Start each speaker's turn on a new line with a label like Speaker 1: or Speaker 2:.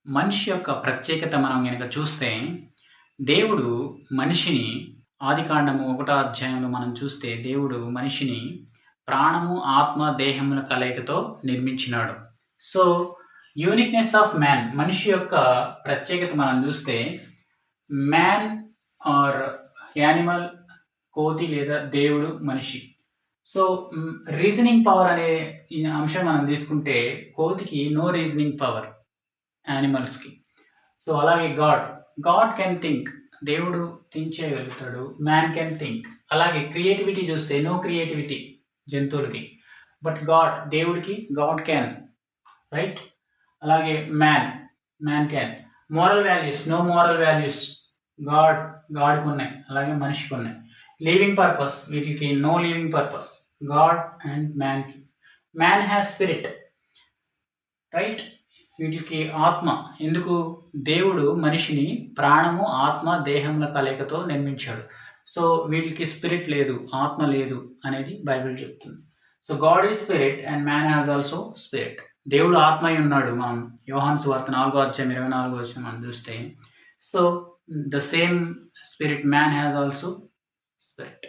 Speaker 1: మనిషి యొక్క ప్రత్యేకత మనం గనక చూస్తే, దేవుడు మనిషిని ఆదికాండము 1 అధ్యాయంలో మనం చూస్తే, దేవుడు మనిషిని ప్రాణము, ఆత్మ, దేహముల కలయికతో నిర్మించినాడు. సో, యూనిక్‌నెస్ ఆఫ్ మ్యాన్ మనిషి యొక్క ప్రత్యేకత మనం చూస్తే, మ్యాన్ ఆర్ యానిమల్, కోతి లేదా దేవుడు, మనిషి. సో, రీజనింగ్ పవర్ అనే ఈ అంశం మనం తీసుకుంటే, కోతికి నో రీజనింగ్ పవర్ యానిమల్స్‌కి. సో, అలాగే గాడ్ కెన్ థింక్. దేవుడు థింక్ చేయగలుగుతాడు. Man can think. అలాగే క్రియేటివిటీ చూస్తే నో క్రియేటివిటీ జంతువులకి. బట్ దేవుడికి గాడ్ క్యాన్. రైట్? అలాగే man can. Moral values no moral values గాడ్‌కి ఉన్నాయి. అలాగే మనిషికి ఉన్నాయి. లివింగ్ పర్పస్ వీటికి no living purpose God and మ్యాన్‌కి. Man has spirit. రైట్? వీటికి ఆత్మ. ఎందుకు? దేవుడు మనిషిని ప్రాణము, ఆత్మ, దేహముల కలయికతో నిర్మించాడు. సో, వీటికి స్పిరిట్ లేదు, ఆత్మ లేదు అనేది బైబిల్ చెప్తుంది. So, God is spirit and man has also spirit. దేవుడు ఆత్మ అయి ఉన్నాడు. మనం యోహాను సువార్త 4వ అధ్యాయం 24వ వచనం మనం చూస్తే, so the same spirit man has also spirit.